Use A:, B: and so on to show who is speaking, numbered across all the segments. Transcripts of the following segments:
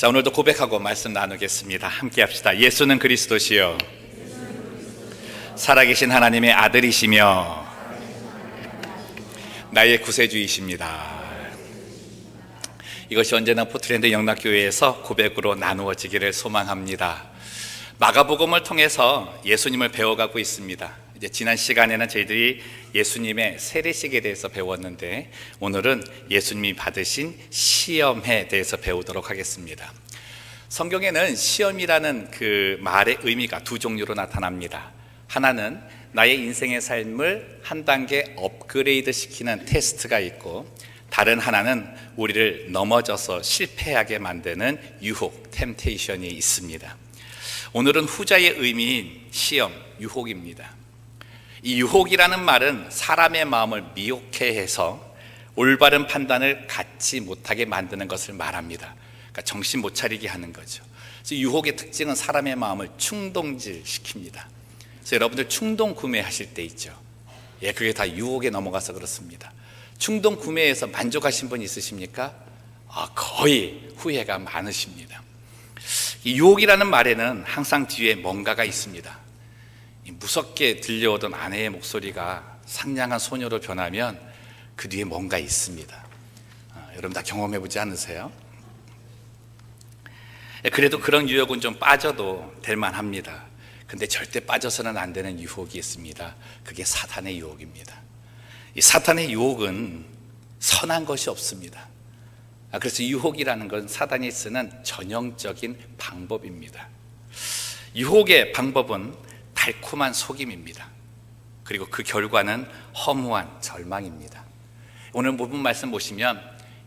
A: 자, 오늘도 고백하고 말씀 나누겠습니다. 함께 합시다. 예수는 그리스도시요 살아계신 하나님의 아들이시며 나의 구세주이십니다. 이것이 언제나 포트랜드 영락교회에서 고백으로 나누어지기를 소망합니다. 마가복음을 통해서 예수님을 배워가고 있습니다. 이제 지난 시간에는 저희들이 예수님의 세례식에 대해서 배웠는데 오늘은 예수님이 받으신 시험에 대해서 배우도록 하겠습니다. 성경에는 시험이라는 그 말의 의미가 두 종류로 나타납니다. 하나는 나의 인생의 삶을 한 단계 업그레이드 시키는 테스트가 있고, 다른 하나는 우리를 넘어져서 실패하게 만드는 유혹, 템테이션이 있습니다. 오늘은 후자의 의미인 시험, 유혹입니다. 이 유혹이라는 말은 사람의 마음을 미혹해 해서 올바른 판단을 갖지 못하게 만드는 것을 말합니다. 그러니까 정신 못 차리게 하는 거죠. 그래서 유혹의 특징은 사람의 마음을 충동질 시킵니다. 그래서 여러분들 충동 구매하실 때 있죠. 그게 다 유혹에 넘어가서 그렇습니다. 충동 구매해서 만족하신 분 있으십니까? 거의 후회가 많으십니다. 이 유혹이라는 말에는 항상 뒤에 뭔가가 있습니다. 무섭게 들려오던 아내의 목소리가 상냥한 소녀로 변하면 그 뒤에 뭔가 있습니다. 여러분 다 경험해보지 않으세요? 그래도 그런 유혹은 좀 빠져도 될 만합니다. 근데 절대 빠져서는 안 되는 유혹이 있습니다. 그게 사탄의 유혹입니다. 이 사탄의 유혹은 선한 것이 없습니다. 그래서 유혹이라는 건 사탄이 쓰는 전형적인 방법입니다. 유혹의 방법은 달콤한 속임입니다. 그리고 그 결과는 허무한 절망입니다. 오늘 본문 말씀 보시면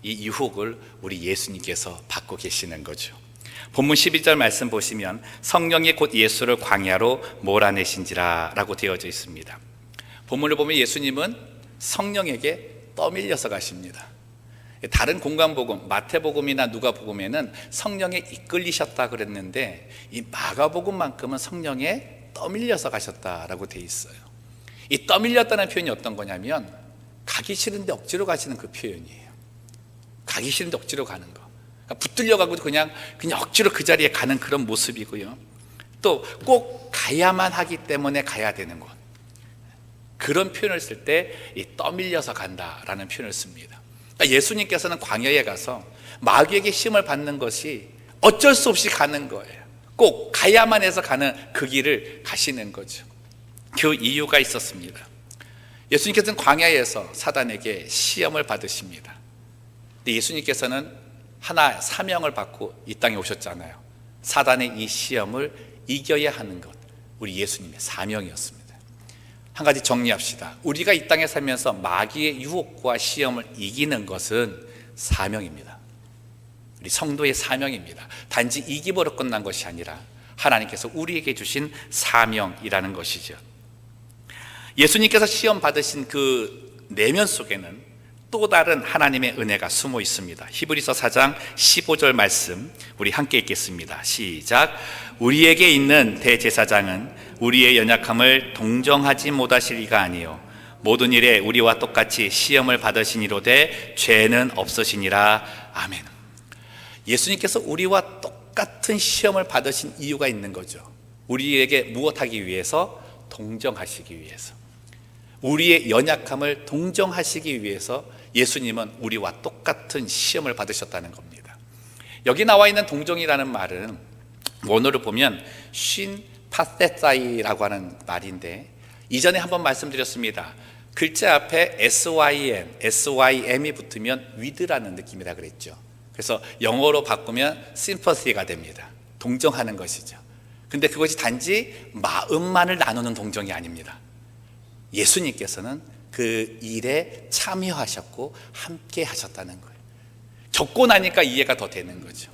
A: 이 유혹을 우리 예수님께서 받고 계시는 거죠. 본문 12절 말씀 보시면 성령이 곧 예수를 광야로 몰아내신지라 라고 되어져 있습니다. 본문을 보면 예수님은 성령에게 떠밀려서 가십니다. 다른 공간복음, 마태복음이나 누가복음에는 성령에 이끌리셨다 그랬는데 이 마가복음만큼은 성령에 떠밀려서 가셨다라고 돼 있어요. 이 떠밀렸다는 표현이 어떤 거냐면 가기 싫은데 억지로 가시는 그 표현이에요. 가기 싫은데 억지로 가는 거. 그러니까 붙들려가고 그냥 억지로 그 자리에 가는 그런 모습이고요. 또 꼭 가야만 하기 때문에 가야 되는 것. 그런 표현을 쓸 때 이 떠밀려서 간다라는 표현을 씁니다. 그러니까 예수님께서는 광야에 가서 마귀에게 시험을 받는 것이 어쩔 수 없이 가는 거예요. 꼭 가야만 해서 가는 그 길을 가시는 거죠. 그 이유가 있었습니다. 예수님께서는 광야에서 사단에게 시험을 받으십니다. 근데 예수님께서는 하나 사명을 받고 이 땅에 오셨잖아요. 사단의 이 시험을 이겨야 하는 것, 우리 예수님의 사명이었습니다. 한 가지 정리합시다. 우리가 이 땅에 살면서 마귀의 유혹과 시험을 이기는 것은 사명입니다. 우리 성도의 사명입니다. 단지 이기버려 끝난 것이 아니라 하나님께서 우리에게 주신 사명이라는 것이죠. 예수님께서 시험 받으신 그 내면 속에는 또 다른 하나님의 은혜가 숨어 있습니다. 히브리서 4장 15절 말씀 우리 함께 읽겠습니다. 시작. 우리에게 있는 대제사장은 우리의 연약함을 동정하지 못하실 이가 아니요 모든 일에 우리와 똑같이 시험을 받으시니로되 죄는 없으시니라. 아멘. 예수님께서 우리와 똑같은 시험을 받으신 이유가 있는 거죠. 우리에게 무엇하기 위해서? 동정하시기 위해서. 우리의 연약함을 동정하시기 위해서 예수님은 우리와 똑같은 시험을 받으셨다는 겁니다. 여기 나와 있는 동정이라는 말은 원어를 보면 신파테사이라고 하는 말인데 이전에 한번 말씀드렸습니다. 글자 앞에 SYM이 붙으면 with라는 느낌이라 그랬죠. 그래서 영어로 바꾸면 sympathy가 됩니다. 동정하는 것이죠. 근데 그것이 단지 마음만을 나누는 동정이 아닙니다. 예수님께서는 그 일에 참여하셨고 함께 하셨다는 거예요. 겪고 나니까 이해가 더 되는 거죠.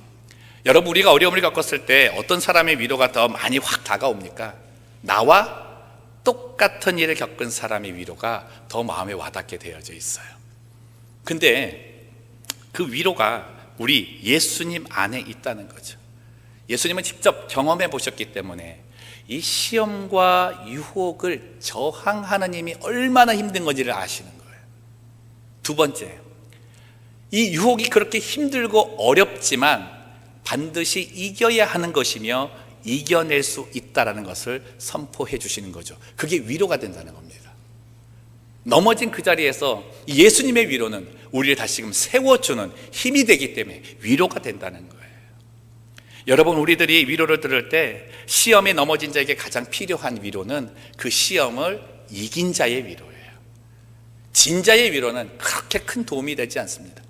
A: 여러분, 우리가 어려움을 겪었을 때 어떤 사람의 위로가 더 많이 확 다가옵니까? 나와 똑같은 일을 겪은 사람의 위로가 더 마음에 와닿게 되어져 있어요. 근데 그 위로가 우리 예수님 안에 있다는 거죠. 예수님은 직접 경험해 보셨기 때문에 이 시험과 유혹을 저항하는 힘이 얼마나 힘든 건지를 아시는 거예요. 두 번째, 이 유혹이 그렇게 힘들고 어렵지만 반드시 이겨야 하는 것이며 이겨낼 수 있다는 것을 선포해 주시는 거죠. 그게 위로가 된다는 겁니다. 넘어진 그 자리에서 예수님의 위로는 우리를 다시금 세워주는 힘이 되기 때문에 위로가 된다는 거예요. 여러분, 우리들이 위로를 들을 때 시험에 넘어진 자에게 가장 필요한 위로는 그 시험을 이긴 자의 위로예요. 진 자의 위로는 그렇게 큰 도움이 되지 않습니다.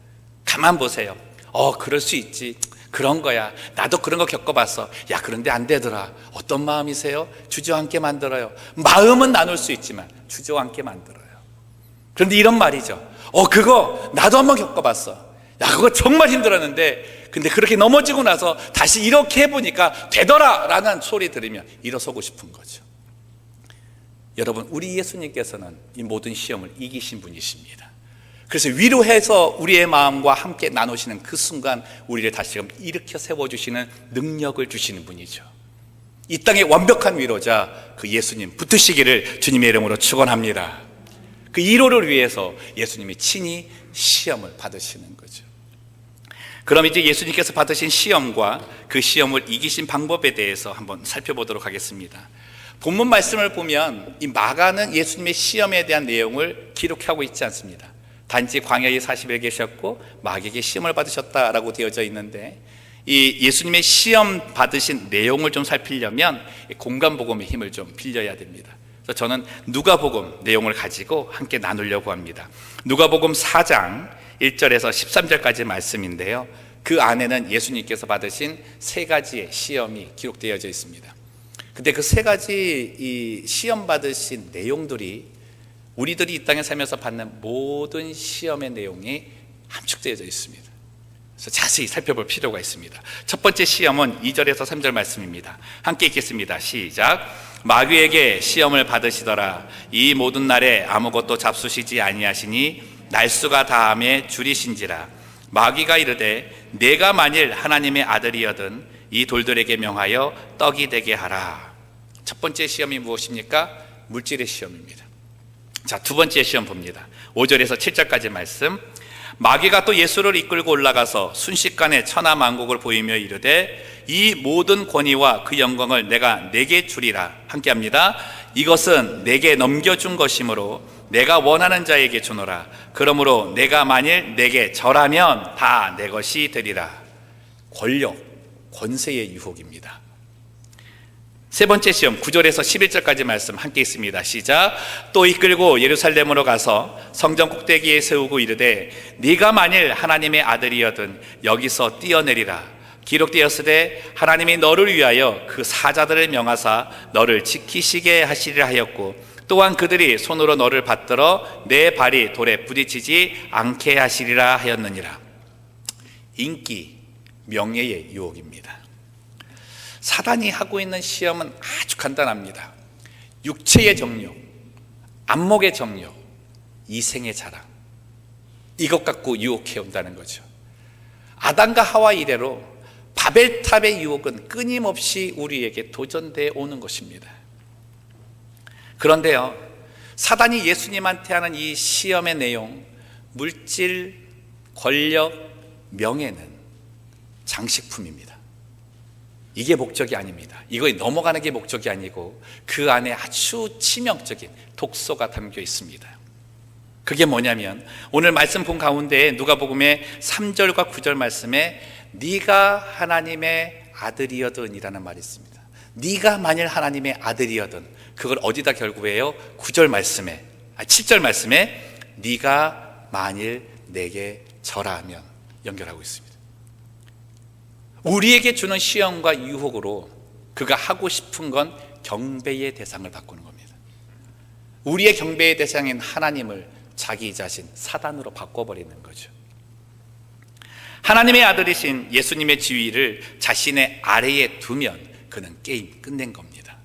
A: 가만 보세요. 그럴 수 있지. 그런 거야. 나도 그런 거 겪어봤어. 야, 그런데 안 되더라. 어떤 마음이세요? 주저앉게 만들어요. 마음은 나눌 수 있지만 주저앉게 만들어요. 그런데 이런 말이죠. 그거 나도 한번 겪어봤어. 야, 그거 정말 힘들었는데 근데 그렇게 넘어지고 나서 다시 이렇게 해보니까 되더라 라는 소리 들으면 일어서고 싶은 거죠. 여러분, 우리 예수님께서는 이 모든 시험을 이기신 분이십니다. 그래서 위로해서 우리의 마음과 함께 나누시는 그 순간 우리를 다시금 일으켜 세워주시는 능력을 주시는 분이죠. 이 땅의 완벽한 위로자 그 예수님 붙으시기를 주님의 이름으로 축원합니다. 그 위로를 위해서 예수님이 친히 시험을 받으시는 거죠. 그럼 이제 예수님께서 받으신 시험과 그 시험을 이기신 방법에 대해서 한번 살펴보도록 하겠습니다. 본문 말씀을 보면 이 마가는 예수님의 시험에 대한 내용을 기록하고 있지 않습니다. 단지 광야에 40일 계셨고 마귀에게 시험을 받으셨다라고 되어져 있는데, 이 예수님의 시험 받으신 내용을 좀 살피려면 공간복음의 힘을 좀 빌려야 됩니다. 그래서 저는 누가복음 내용을 가지고 함께 나누려고 합니다. 누가복음 4장 1절에서 13절까지 말씀인데요, 그 안에는 예수님께서 받으신 세 가지의 시험이 기록되어져 있습니다. 근데 그 세 가지 이 시험 받으신 내용들이 우리들이 이 땅에 살면서 받는 모든 시험의 내용이 함축되어져 있습니다. 그래서 자세히 살펴볼 필요가 있습니다. 첫 번째 시험은 2절에서 3절 말씀입니다. 함께 읽겠습니다. 시작. 마귀에게 시험을 받으시더라. 이 모든 날에 아무것도 잡수시지 아니하시니 날수가 다함에 줄이신지라. 마귀가 이르되 내가 만일 하나님의 아들이여든 이 돌들에게 명하여 떡이 되게 하라. 첫 번째 시험이 무엇입니까? 물질의 시험입니다. 자, 두 번째 시험 봅니다. 5절에서 7절까지 말씀. 마귀가 또 예수를 이끌고 올라가서 순식간에 천하만국을 보이며 이르되 이 모든 권위와 그 영광을 내가 네게 주리라. 함께합니다. 이것은 내게 넘겨준 것이므로 내가 원하는 자에게 주노라. 그러므로 내가 만일 내게 절하면 다 내 것이 되리라. 권력, 권세의 유혹입니다. 세 번째 시험 9절에서 11절까지 말씀 함께 있습니다. 시작. 또 이끌고 예루살렘으로 가서 성전 꼭대기에 세우고 이르되 네가 만일 하나님의 아들이여든 여기서 뛰어내리라. 기록되었으되 하나님이 너를 위하여 그 사자들을 명하사 너를 지키시게 하시리라 하였고 또한 그들이 손으로 너를 받들어 내 발이 돌에 부딪히지 않게 하시리라 하였느니라. 인기, 명예의 유혹입니다. 사단이 하고 있는 시험은 아주 간단합니다. 육체의 정욕, 안목의 정욕, 이생의 자랑, 이것 갖고 유혹해 온다는 거죠. 아담과 하와 이래로 바벨탑의 유혹은 끊임없이 우리에게 도전되어 오는 것입니다. 그런데요, 사단이 예수님한테 하는 이 시험의 내용, 물질, 권력, 명예는 장식품입니다. 이게 목적이 아닙니다. 이거에 넘어가는 게 목적이 아니고 그 안에 아주 치명적인 독소가 담겨 있습니다. 그게 뭐냐면 오늘 말씀 본 가운데 누가복음의 3절과 9절 말씀에 네가 하나님의 아들이여든 이라는 말이 있습니다. 네가 만일 하나님의 아들이여든, 그걸 어디다 결구해요? 9절 말씀에, 7절 말씀에 네가 만일 내게 절하면 연결하고 있습니다. 우리에게 주는 시험과 유혹으로 그가 하고 싶은 건 경배의 대상을 바꾸는 겁니다. 우리의 경배의 대상인 하나님을 자기 자신 사단으로 바꿔버리는 거죠. 하나님의 아들이신 예수님의 지위를 자신의 아래에 두면 그는 게임 끝낸 겁니다.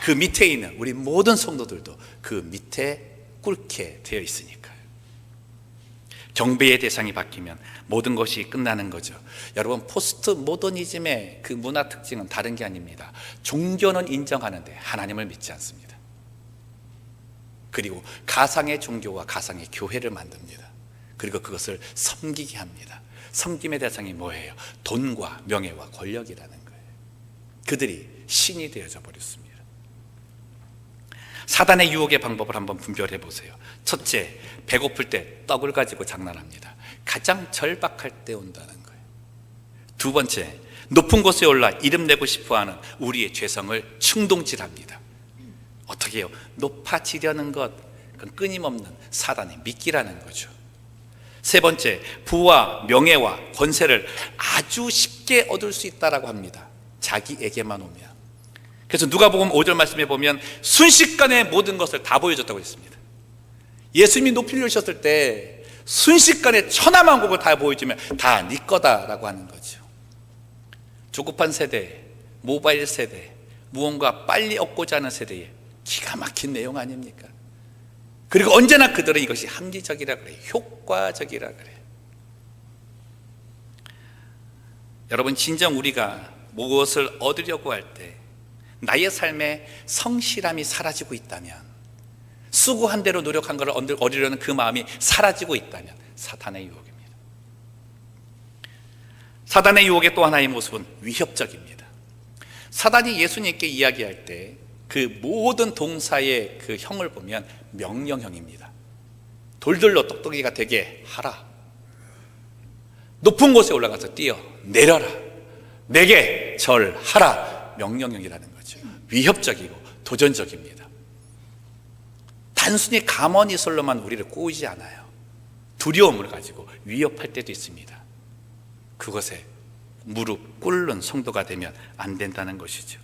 A: 그 밑에 있는 우리 모든 성도들도 그 밑에 꿇게 되어 있으니까요. 경배의 대상이 바뀌면 모든 것이 끝나는 거죠. 여러분, 포스트 모더니즘의 그 문화 특징은 다른 게 아닙니다. 종교는 인정하는데 하나님을 믿지 않습니다. 그리고 가상의 종교와 가상의 교회를 만듭니다. 그리고 그것을 섬기게 합니다. 섬김의 대상이 뭐예요? 돈과 명예와 권력이라는 거예요. 그들이 신이 되어져 버렸습니다. 사단의 유혹의 방법을 한번 분별해 보세요. 첫째, 배고플 때 떡을 가지고 장난합니다. 가장 절박할 때 온다는 거예요. 두 번째, 높은 곳에 올라 이름 내고 싶어하는 우리의 죄성을 충동질합니다. 어떻게 해요? 높아지려는 것, 그건 끊임없는 사단의 미끼라는 거죠. 세 번째, 부와 명예와 권세를 아주 쉽게 얻을 수 있다라고 합니다. 자기에게만 오면. 그래서 누가복음 5절 말씀에 보면 순식간에 모든 것을 다 보여줬다고 했습니다. 예수님이 높이 올리셨을 때 순식간에 천하만국을 다 보여주면 다 네 거다라고 하는 거죠. 조급한 세대, 모바일 세대, 무언가 빨리 얻고자 하는 세대에 기가 막힌 내용 아닙니까? 그리고 언제나 그들은 이것이 합리적이라 그래요. 효과적이라 그래요. 여러분, 진정 우리가 무엇을 얻으려고 할 때 나의 삶에 성실함이 사라지고 있다면, 수고한 대로 노력한 것을 얻으려는 그 마음이 사라지고 있다면 사탄의 유혹입니다. 사단의 유혹의 또 하나의 모습은 위협적입니다. 사단이 예수님께 이야기할 때 그 모든 동사의 그 형을 보면 명령형입니다. 돌들로 똑똑이가 되게 하라. 높은 곳에 올라가서 뛰어 내려라. 내게 절하라. 명령형이라는 거죠. 위협적이고 도전적입니다. 단순히 가머니설로만 우리를 꼬이지 않아요. 두려움을 가지고 위협할 때도 있습니다. 그것에 무릎 꿇는 성도가 되면 안 된다는 것이죠.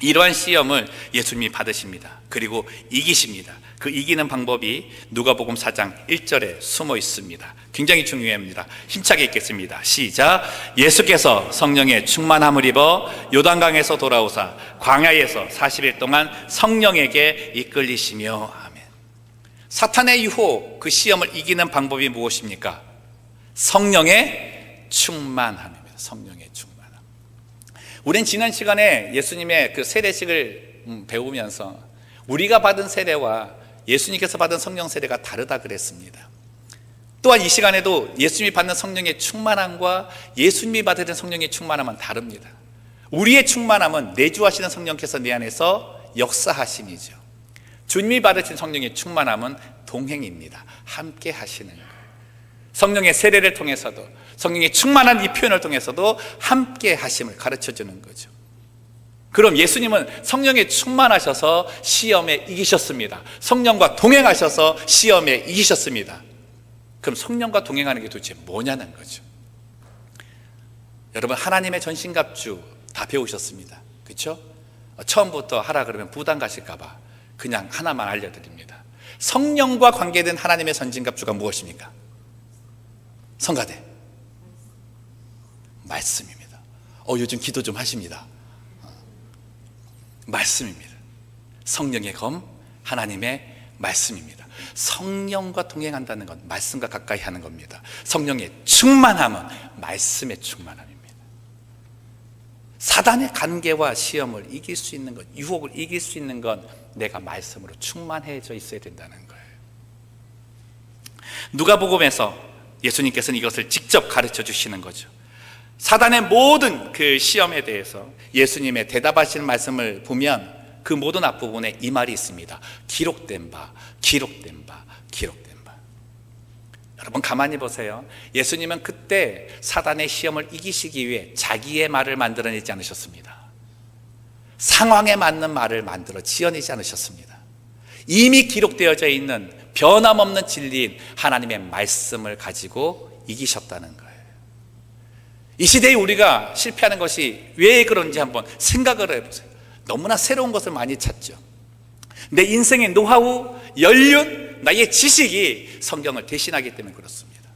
A: 이러한 시험을 예수님이 받으십니다. 그리고 이기십니다. 그 이기는 방법이 누가복음 4장 1절에 숨어 있습니다. 굉장히 중요합니다. 힘차게 읽겠습니다. 시작. 예수께서 성령의 충만함을 입어 요단강에서 돌아오사 광야에서 40일 동안 성령에게 이끌리시며. 아멘. 사탄의 유혹, 그 시험을 이기는 방법이 무엇입니까? 성령의 충만함입니다. 성령의 충만함. 우린 지난 시간에 예수님의 그 세례식을 배우면서 우리가 받은 세례와 예수님께서 받은 성령 세례가 다르다 그랬습니다. 또한 이 시간에도 예수님이 받는 성령의 충만함과 예수님이 받은 성령의 충만함은 다릅니다. 우리의 충만함은 내주하시는 성령께서 내 안에서 역사하심이죠. 주님이 받으신 성령의 충만함은 동행입니다. 함께 하시는 거예요. 성령의 세례를 통해서도, 성령의 충만한 이 표현을 통해서도 함께 하심을 가르쳐주는 거죠. 그럼 예수님은 성령에 충만하셔서 시험에 이기셨습니다. 성령과 동행하셔서 시험에 이기셨습니다. 그럼 성령과 동행하는 게 도대체 뭐냐는 거죠. 여러분, 하나님의 전신갑주 다 배우셨습니다. 그렇죠? 처음부터 하라 그러면 부담 가실까 봐 그냥 하나만 알려드립니다. 성령과 관계된 하나님의 전신갑주가 무엇입니까? 성가대 말씀입니다. 요즘 기도 좀 하십니다. 말씀입니다. 성령의 검, 하나님의 말씀입니다. 성령과 동행한다는 건 말씀과 가까이 하는 겁니다. 성령의 충만함은 말씀의 충만함입니다. 사단의 관계와 시험을 이길 수 있는 것, 유혹을 이길 수 있는 건 내가 말씀으로 충만해져 있어야 된다는 거예요. 누가복음에서 예수님께서는 이것을 직접 가르쳐 주시는 거죠. 사단의 모든 그 시험에 대해서 예수님의 대답하시는 말씀을 보면 그 모든 앞부분에 이 말이 있습니다. 기록된 바, 기록된 바, 기록된 바. 여러분, 가만히 보세요. 예수님은 그때 사단의 시험을 이기시기 위해 자기의 말을 만들어내지 않으셨습니다. 상황에 맞는 말을 만들어 지어내지 않으셨습니다. 이미 기록되어져 있는 변함없는 진리인 하나님의 말씀을 가지고 이기셨다는 거예요. 이 시대에 우리가 실패하는 것이 왜 그런지 한번 생각을 해보세요. 너무나 새로운 것을 많이 찾죠. 내 인생의 노하우, 연륜, 나의 지식이 성경을 대신하기 때문에 그렇습니다.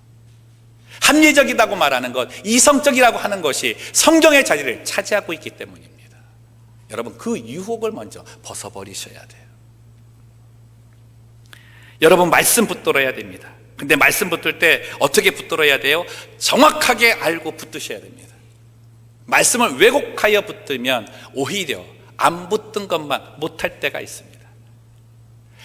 A: 합리적이라고 말하는 것, 이성적이라고 하는 것이 성경의 자리를 차지하고 있기 때문입니다. 여러분, 그 유혹을 먼저 벗어버리셔야 돼요. 여러분, 말씀 붙들어야 됩니다. 근데 말씀 붙들 때 어떻게 붙들어야 돼요? 정확하게 알고 붙드셔야 됩니다. 말씀을 왜곡하여 붙들면 오히려 안 붙든 것만 못할 때가 있습니다.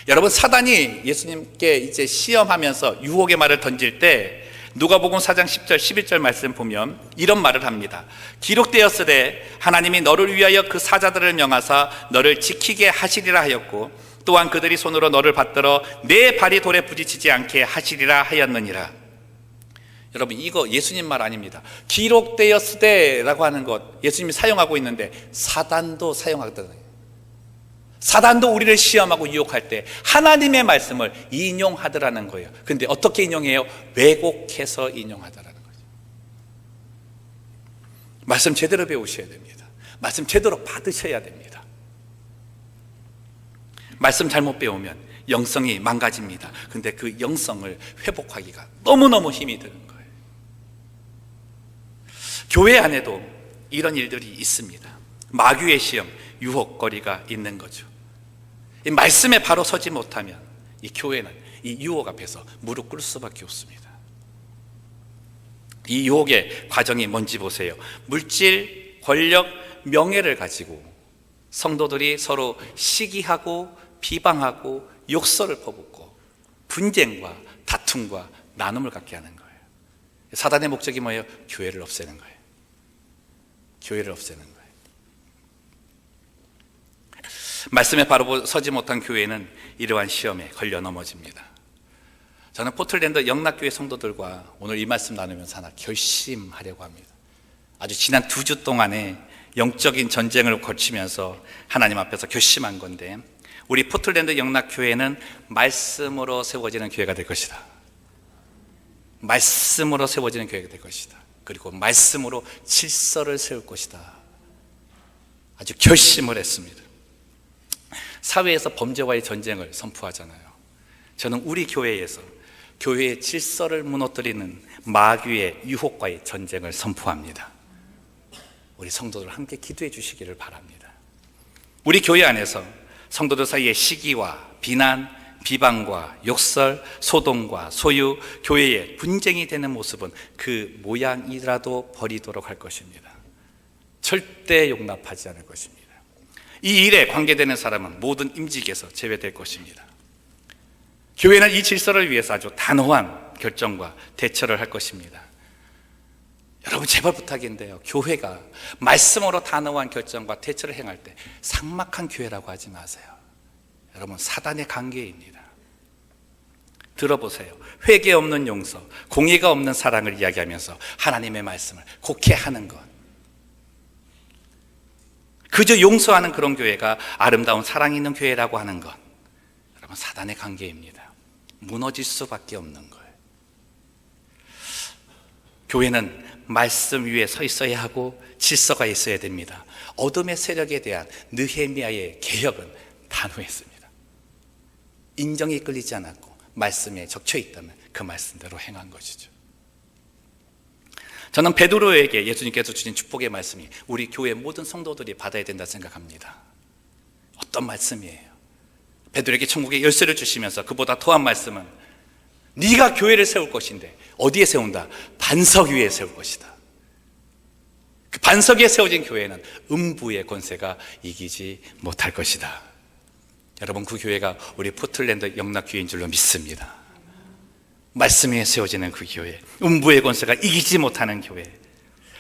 A: 여러분, 사단이 예수님께 이제 시험하면서 유혹의 말을 던질 때 누가복음 4장 10절 11절 말씀 보면 이런 말을 합니다. 기록되었으되 하나님이 너를 위하여 그 사자들을 명하사 너를 지키게 하시리라 하였고 또한 그들이 손으로 너를 받들어 내 발이 돌에 부딪히지 않게 하시리라 하였느니라. 여러분, 이거 예수님 말 아닙니다. 기록되었으되 라고 하는 것 예수님이 사용하고 있는데 사단도 사용하거든요. 사단도 우리를 시험하고 유혹할 때 하나님의 말씀을 인용하더라는 거예요. 근데 어떻게 인용해요? 왜곡해서 인용하더라는 거죠. 말씀 제대로 배우셔야 됩니다. 말씀 제대로 받으셔야 됩니다. 말씀 잘못 배우면 영성이 망가집니다. 근데 그 영성을 회복하기가 너무너무 힘이 드는 거예요. 교회 안에도 이런 일들이 있습니다. 마귀의 시험, 유혹거리가 있는 거죠. 이 말씀에 바로 서지 못하면 이 교회는 이 유혹 앞에서 무릎 꿇을 수밖에 없습니다. 이 유혹의 과정이 뭔지 보세요. 물질, 권력, 명예를 가지고 성도들이 서로 시기하고 비방하고 욕설을 퍼붓고 분쟁과 다툼과 나눔을 갖게 하는 거예요. 사단의 목적이 뭐예요? 교회를 없애는 거예요. 교회를 없애는 거예요. 말씀에 바로 서지 못한 교회는 이러한 시험에 걸려 넘어집니다. 저는 포틀랜드 영락교회 성도들과 오늘 이 말씀 나누면서 하나 결심하려고 합니다. 아주 지난 2주 동안에 영적인 전쟁을 거치면서 하나님 앞에서 결심한 건데, 우리 포틀랜드 영락교회는 말씀으로 세워지는 교회가 될 것이다. 말씀으로 세워지는 교회가 될 것이다. 그리고 말씀으로 질서를 세울 것이다. 아주 결심을 했습니다. 사회에서 범죄와의 전쟁을 선포하잖아요. 저는 우리 교회에서 교회의 질서를 무너뜨리는 마귀의 유혹과의 전쟁을 선포합니다. 우리 성도들 함께 기도해 주시기를 바랍니다. 우리 교회 안에서 성도들 사이에 시기와 비난, 비방과 욕설, 소동과 소유, 교회에 분쟁이 되는 모습은 그 모양이라도 버리도록 할 것입니다. 절대 용납하지 않을 것입니다. 이 일에 관계되는 사람은 모든 임직에서 제외될 것입니다. 교회는 이 질서를 위해서 아주 단호한 결정과 대처를 할 것입니다. 여러분, 제발 부탁인데요, 교회가 말씀으로 단호한 결정과 대처를 행할 때 삭막한 교회라고 하지 마세요. 여러분, 사단의 관계입니다. 들어보세요. 회개 없는 용서, 공의가 없는 사랑을 이야기하면서 하나님의 말씀을 곡해하는 것, 그저 용서하는 그런 교회가 아름다운 사랑 있는 교회라고 하는 것, 여러분, 사단의 관계입니다. 무너질 수밖에 없는 거예요. 교회는 말씀 위에 서 있어야 하고 질서가 있어야 됩니다. 어둠의 세력에 대한 느헤미야의 개혁은 단호했습니다. 인정이 끌리지 않았고 말씀에 적혀 있다면 그 말씀대로 행한 것이죠. 저는 베드로에게 예수님께서 주신 축복의 말씀이 우리 교회 모든 성도들이 받아야 된다 생각합니다. 어떤 말씀이에요? 베드로에게 천국의 열쇠를 주시면서 그보다 더한 말씀은 네가 교회를 세울 것인데 어디에 세운다? 반석 위에 세울 것이다. 그 반석 위에 세워진 교회는 음부의 권세가 이기지 못할 것이다. 여러분, 그 교회가 우리 포틀랜드 영락교회인 줄로 믿습니다. 말씀 위에 세워지는 그 교회, 음부의 권세가 이기지 못하는 교회,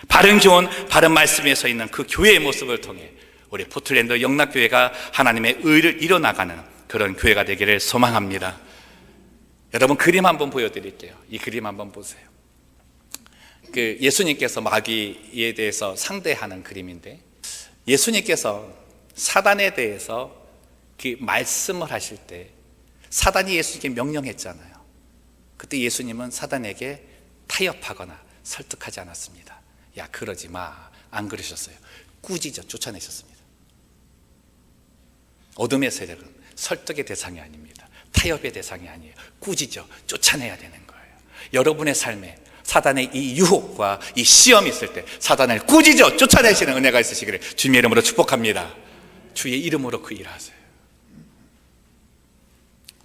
A: 바른 교훈, 바른 말씀 위에 서 있는 그 교회의 모습을 통해 우리 포틀랜드 영락교회가 하나님의 의를 이뤄나가는 그런 교회가 되기를 소망합니다. 여러분, 그림 한번 보여드릴게요. 이 그림 한번 보세요. 그 예수님께서 마귀에 대해서 상대하는 그림인데, 예수님께서 사단에 대해서 그 말씀을 하실 때 사단이 예수님께 명령했잖아요. 그때 예수님은 사단에게 타협하거나 설득하지 않았습니다. 야, 그러지 마, 안 그러셨어요. 꾸짖어 쫓아내셨습니다. 어둠의 세력은 설득의 대상이 아닙니다. 타협의 대상이 아니에요. 꾸짖어 쫓아내야 되는 거예요. 여러분의 삶에 사단의 이 유혹과 이 시험이 있을 때 사단을 꾸짖어 쫓아내시는 은혜가 있으시기를 주님의 이름으로 축복합니다. 주의 이름으로 그 일을 하세요.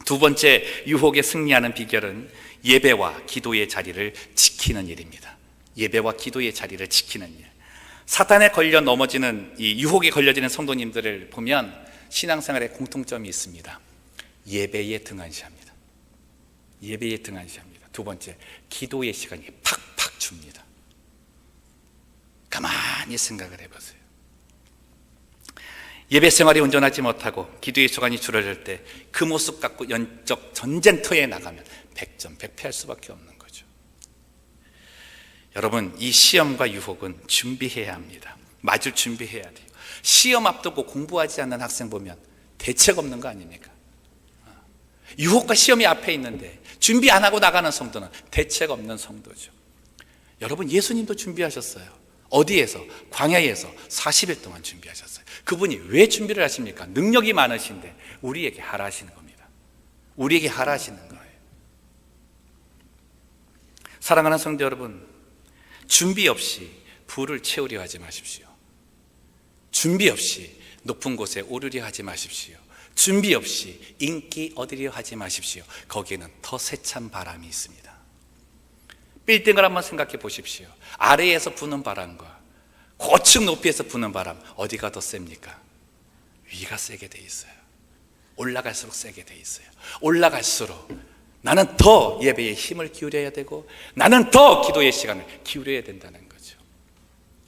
A: 두 번째 유혹에 승리하는 비결은 예배와 기도의 자리를 지키는 일입니다. 예배와 기도의 자리를 지키는 일. 사탄에 걸려 넘어지는 이 유혹에 걸려지는 성도님들을 보면 신앙생활에 공통점이 있습니다. 예배에 등한시합니다. 예배에 등한시합니다. 두 번째, 기도의 시간이 팍팍 줍니다. 가만히 생각을 해보세요. 예배 생활이 온전하지 못하고 기도의 시간이 줄어들 때 그 모습 갖고 영적 전쟁터에 나가면 100점 100패할 수밖에 없는 거죠. 여러분, 이 시험과 유혹은 준비해야 합니다. 맞을 준비해야 돼요. 시험 앞두고 공부하지 않는 학생 보면 대책 없는 거 아닙니까? 유혹과 시험이 앞에 있는데 준비 안 하고 나가는 성도는 대책 없는 성도죠. 여러분, 예수님도 준비하셨어요. 어디에서? 광야에서 40일 동안 준비하셨어요. 그분이 왜 준비를 하십니까? 능력이 많으신데 우리에게 하라 하시는 겁니다. 우리에게 하라 하시는 거예요. 사랑하는 성도 여러분, 준비 없이 부를 채우려 하지 마십시오. 준비 없이 높은 곳에 오르려 하지 마십시오. 준비 없이 인기 얻으려 하지 마십시오. 거기에는 더 세찬 바람이 있습니다. 빌딩을 한번 생각해 보십시오. 아래에서 부는 바람과 고층 높이에서 부는 바람, 어디가 더 셉니까? 위가 세게 돼 있어요. 올라갈수록 세게 돼 있어요. 올라갈수록 나는 더 예배에 힘을 기울여야 되고 나는 더 기도의 시간을 기울여야 된다는 거죠.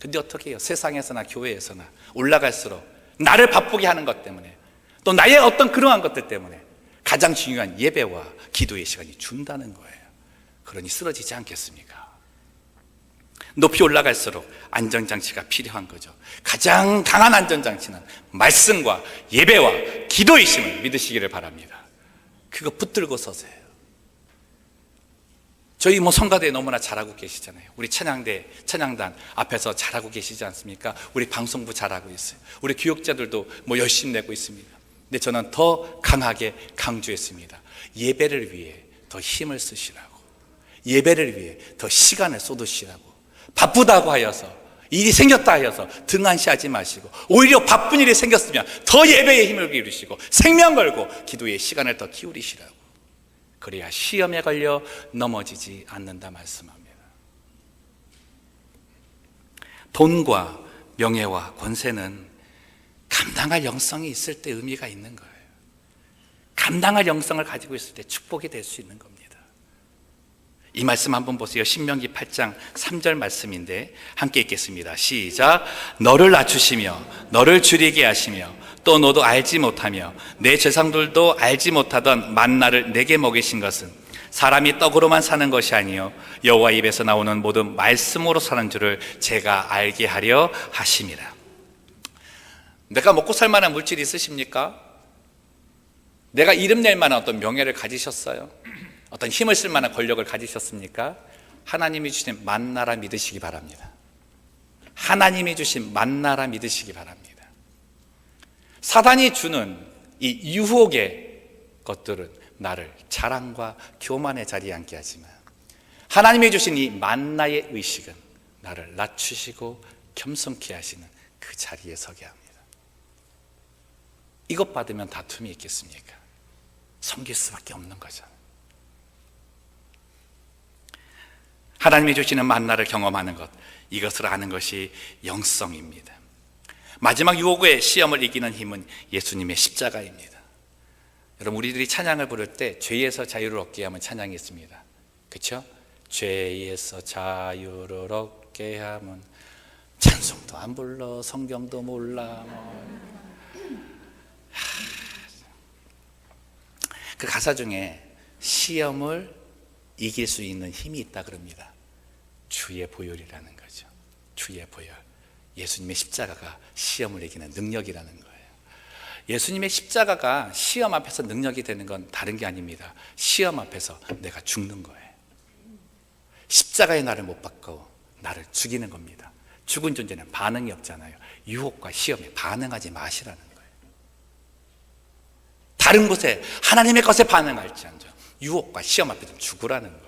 A: 근데 어떻게 해요? 세상에서나 교회에서나 올라갈수록 나를 바쁘게 하는 것 때문에, 또 나의 어떤 그러한 것들 때문에 가장 중요한 예배와 기도의 시간이 준다는 거예요. 그러니 쓰러지지 않겠습니까? 높이 올라갈수록 안전장치가 필요한 거죠. 가장 강한 안전장치는 말씀과 예배와 기도의 힘을 믿으시기를 바랍니다. 그거 붙들고 서세요. 저희 성가대 너무나 잘하고 계시잖아요. 우리 찬양단 앞에서 잘하고 계시지 않습니까? 우리 방송부 잘하고 있어요. 우리 교육자들도 열심히 내고 있습니다. 근데 저는 더 강하게 강조했습니다. 예배를 위해 더 힘을 쓰시라고, 예배를 위해 더 시간을 쏟으시라고. 바쁘다고 하여서, 일이 생겼다 하여서 등한시하지 마시고, 오히려 바쁜 일이 생겼으면 더 예배에 힘을 기울이시고 생명 걸고 기도의 시간을 더 기울이시라고. 그래야 시험에 걸려 넘어지지 않는다 말씀합니다. 돈과 명예와 권세는 감당할 영성이 있을 때 의미가 있는 거예요. 감당할 영성을 가지고 있을 때 축복이 될 수 있는 겁니다. 이 말씀 한번 보세요. 신명기 8장 3절 말씀인데 함께 읽겠습니다. 시작. 너를 낮추시며 너를 줄이게 하시며 또 너도 알지 못하며 내 제상들도 알지 못하던 만나를 내게 먹이신 것은 사람이 떡으로만 사는 것이 아니요 여호와 입에서 나오는 모든 말씀으로 사는 줄을 제가 알게 하려 하심이라. 내가 먹고 살 만한 물질이 있으십니까? 내가 이름 낼 만한 어떤 명예를 가지셨어요? 어떤 힘을 쓸 만한 권력을 가지셨습니까? 하나님이 주신 만나라 믿으시기 바랍니다. 하나님이 주신 만나라 믿으시기 바랍니다. 사단이 주는 이 유혹의 것들은 나를 자랑과 교만의 자리에 앉게 하지만 하나님이 주신 이 만나의 의식은 나를 낮추시고 겸손케 하시는 그 자리에 서게 합니다. 이것 받으면 다툼이 있겠습니까? 섬길 수밖에 없는 거잖아요. 하나님이 주시는 만나를 경험하는 것, 이것을 아는 것이 영성입니다. 마지막 유혹의 시험을 이기는 힘은 예수님의 십자가입니다. 여러분, 우리들이 찬양을 부를 때 죄에서 자유를 얻게 하면 찬양이 있습니다. 그렇죠? 죄에서 자유를 얻게 하면 찬송도 안 불러, 성경도 몰라. 그 가사 중에 시험을 이길 수 있는 힘이 있다 그럽니다. 주의 보혈이라는 거죠. 주의 보혈. 예수님의 십자가가 시험을 이기는 능력이라는 거예요. 예수님의 십자가가 시험 앞에서 능력이 되는 건 다른 게 아닙니다. 시험 앞에서 내가 죽는 거예요. 십자가의 나를 못 받고 나를 죽이는 겁니다. 죽은 존재는 반응이 없잖아요. 유혹과 시험에 반응하지 마시라는 거예요. 다른 곳에 하나님의 것에 반응할지언정 유혹과 시험 앞에 좀 죽으라는 거예요.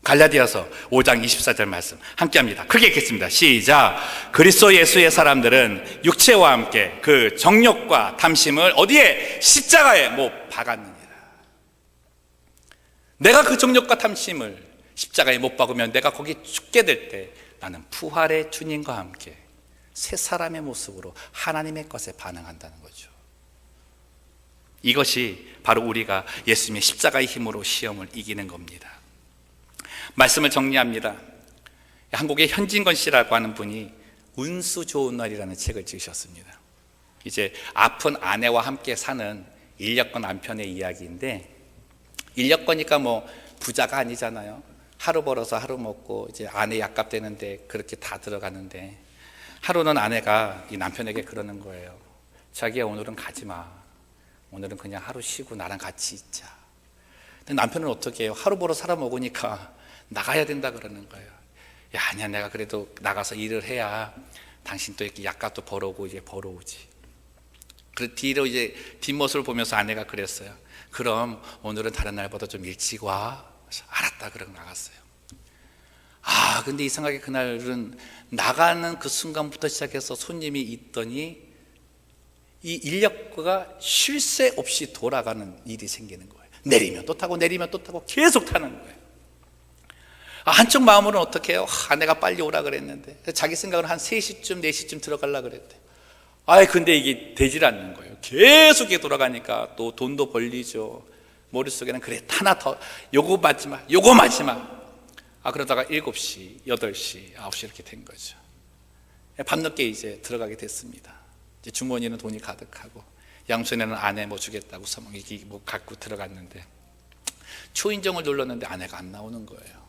A: 갈라디아서 5장 24절 말씀 함께합니다. 크게 읽겠습니다. 시작. 그리스도 예수의 사람들은 육체와 함께 그 정욕과 탐심을 어디에? 십자가에 못 박았느니라. 내가 그 정욕과 탐심을 십자가에 못 박으면 내가 거기 죽게 될 때 나는 부활의 주님과 함께 새 사람의 모습으로 하나님의 것에 반응한다는 거죠. 이것이 바로 우리가 예수님의 십자가의 힘으로 시험을 이기는 겁니다. 말씀을 정리합니다. 한국의 현진건 씨라고 하는 분이 운수 좋은 날이라는 책을 지으셨습니다. 이제 아픈 아내와 함께 사는 인력거 남편의 이야기인데, 인력거니까 뭐 부자가 아니잖아요. 하루 벌어서 하루 먹고 이제 아내 약값 되는데 그렇게 다 들어가는데, 하루는 아내가 이 남편에게 그러는 거예요. 자기야, 오늘은 가지 마. 오늘은 그냥 하루 쉬고 나랑 같이 있자. 근데 남편은 어떻게 해요? 하루 벌어 살아 먹으니까 나가야 된다 그러는 거예요. 야, 아니야, 내가 그래도 나가서 일을 해야 당신 또 이렇게 약값도 벌어오고 이제 벌어오지. 그 뒤로 이제 뒷모습을 보면서 아내가 그랬어요. 그럼 오늘은 다른 날보다 좀 일찍 와. 알았다 그러고 나갔어요. 근데 이상하게 그날은 나가는 그 순간부터 시작해서 손님이 있더니 이 인력거가 쉴 새 없이 돌아가는 일이 생기는 거예요. 내리면 또 타고 내리면 또 타고 계속 타는 거예요. 한쪽 마음으로는 어떻게 해요? 내가 빨리 오라 그랬는데, 자기 생각은 한 3시쯤 4시쯤 들어가려고 그랬대. 근데 이게 되질 않는 거예요. 계속 이렇게 돌아가니까 또 돈도 벌리죠. 머릿속에는 그래, 하나 더, 요거 마지막, 요거 마지막. 그러다가 7시, 8시, 9시 이렇게 된 거죠. 밤늦게 이제 들어가게 됐습니다. 이제 주머니는 돈이 가득하고, 양손에는 아내 뭐 주겠다고 서먹이 뭐 갖고 들어갔는데, 초인종을 눌렀는데 아내가 안 나오는 거예요.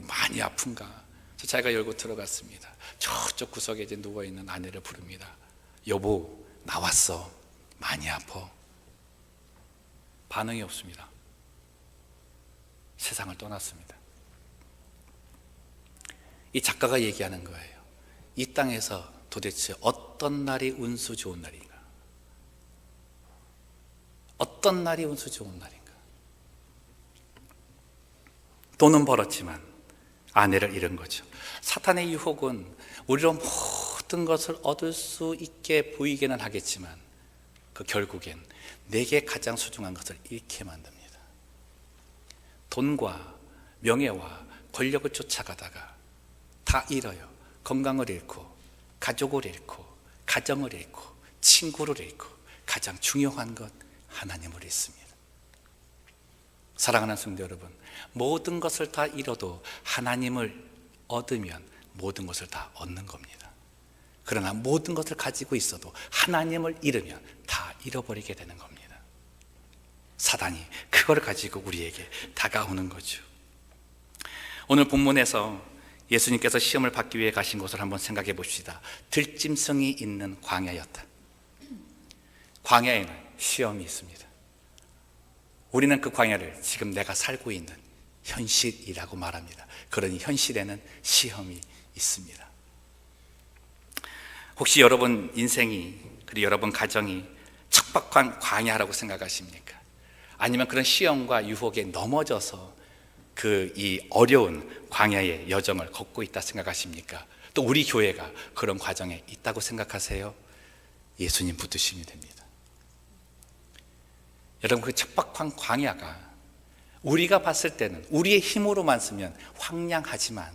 A: 많이 아픈가? 자기가 열고 들어갔습니다. 저쪽 구석에 이제 누워있는 아내를 부릅니다. 여보, 나왔어. 많이 아파. 반응이 없습니다. 세상을 떠났습니다. 이 작가가 얘기하는 거예요. 이 땅에서 도대체 어떤 날이 운수 좋은 날인가? 어떤 날이 운수 좋은 날인가? 돈은 벌었지만 아내를 잃은 거죠. 사탄의 유혹은 우리로 모든 것을 얻을 수 있게 보이기는 하겠지만 결국엔 내게 가장 소중한 것을 잃게 만듭니다. 돈과 명예와 권력을 쫓아가다가 다 잃어요. 건강을 잃고, 가족을 잃고, 가정을 잃고, 친구를 잃고, 가장 중요한 것 하나님을 잃습니다. 사랑하는 성도 여러분, 모든 것을 다 잃어도 하나님을 얻으면 모든 것을 다 얻는 겁니다. 그러나 모든 것을 가지고 있어도 하나님을 잃으면 다 잃어버리게 되는 겁니다. 사단이 그걸 가지고 우리에게 다가오는 거죠. 오늘 본문에서 예수님께서 시험을 받기 위해 가신 곳을 한번 생각해 봅시다. 들짐승이 있는 광야였다. 광야에는 시험이 있습니다. 우리는 그 광야를 지금 내가 살고 있는 현실이라고 말합니다. 그러니 현실에는 시험이 있습니다. 혹시 여러분 인생이, 그리고 여러분 가정이 척박한 광야라고 생각하십니까? 아니면 그런 시험과 유혹에 넘어져서 이 어려운 광야의 여정을 걷고 있다 생각하십니까? 또 우리 교회가 그런 과정에 있다고 생각하세요? 예수님 붙드시면 됩니다. 여러분, 그 척박한 광야가 우리가 봤을 때는 우리의 힘으로만 쓰면 황량하지만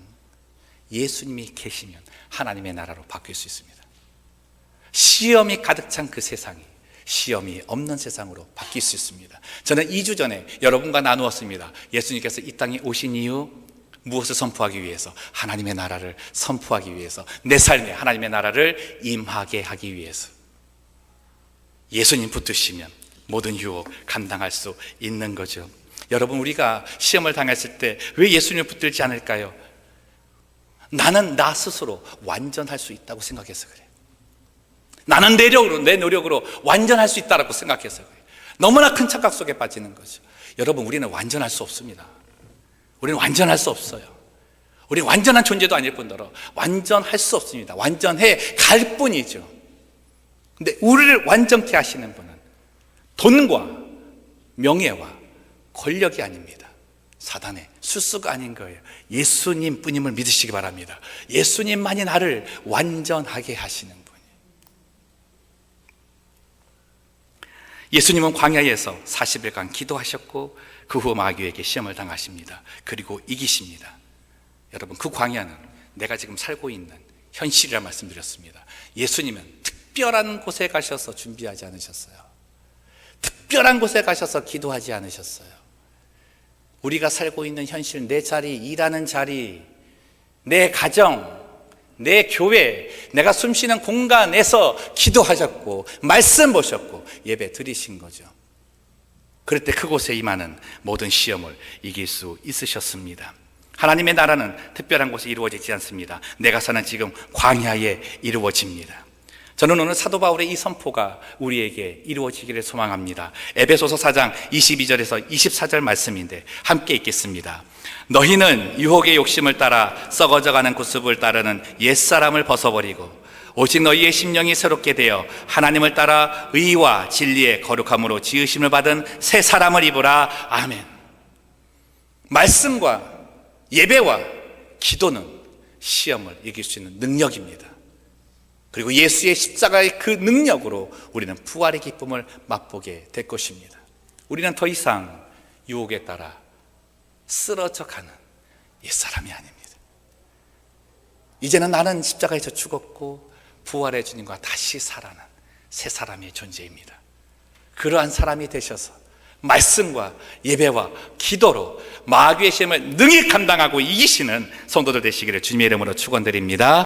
A: 예수님이 계시면 하나님의 나라로 바뀔 수 있습니다. 시험이 가득 찬 그 세상이 시험이 없는 세상으로 바뀔 수 있습니다. 저는 2주 전에 여러분과 나누었습니다. 예수님께서 이 땅에 오신 이유 무엇을 선포하기 위해서? 하나님의 나라를 선포하기 위해서, 내 삶에 하나님의 나라를 임하게 하기 위해서. 예수님 붙드시면 모든 유혹 감당할 수 있는 거죠. 여러분, 우리가 시험을 당했을 때 왜 예수님을 붙들지 않을까요? 나는 나 스스로 완전할 수 있다고 생각해서 그래요. 나는 내 노력으로 완전할 수 있다고 생각해서 그래요. 너무나 큰 착각 속에 빠지는 거죠. 여러분, 우리는 완전할 수 없습니다. 우리는 완전할 수 없어요. 우리는 완전한 존재도 아닐 뿐더러 완전할 수 없습니다. 완전해 갈 뿐이죠. 근데 우리를 완전케 하시는 분은 돈과 명예와 권력이 아닙니다. 사단의 수수가 아닌 거예요. 예수님 뿐임을 믿으시기 바랍니다. 예수님만이 나를 완전하게 하시는 분이에요. 예수님은 광야에서 40일간 기도하셨고 그 후 마귀에게 시험을 당하십니다. 그리고 이기십니다. 여러분, 그 광야는 내가 지금 살고 있는 현실이라 말씀드렸습니다. 예수님은 특별한 곳에 가셔서 준비하지 않으셨어요. 특별한 곳에 가셔서 기도하지 않으셨어요. 우리가 살고 있는 현실, 내 자리, 일하는 자리, 내 가정, 내 교회, 내가 숨쉬는 공간에서 기도하셨고 말씀 보셨고 예배 드리신 거죠. 그럴 때 그곳에 임하는 모든 시험을 이길 수 있으셨습니다. 하나님의 나라는 특별한 곳에 이루어지지 않습니다. 내가 사는 지금 광야에 이루어집니다. 저는 오늘 사도 바울의 이 선포가 우리에게 이루어지기를 소망합니다. 에베소서 4장 22절에서 24절 말씀인데 함께 읽겠습니다. 너희는 유혹의 욕심을 따라 썩어져가는 구습을 따르는 옛사람을 벗어버리고 오직 너희의 심령이 새롭게 되어 하나님을 따라 의와 진리의 거룩함으로 지으심을 받은 새 사람을 입으라. 아멘. 말씀과 예배와 기도는 시험을 이길 수 있는 능력입니다. 그리고 예수의 십자가의 그 능력으로 우리는 부활의 기쁨을 맛보게 될 것입니다. 우리는 더 이상 유혹에 따라 쓰러져 가는 옛사람이 아닙니다. 이제는 나는 십자가에서 죽었고 부활의 주님과 다시 살아난 새 사람의 존재입니다. 그러한 사람이 되셔서 말씀과 예배와 기도로 마귀의 시험을 능히 감당하고 이기시는 성도들 되시기를 주님의 이름으로 축원드립니다.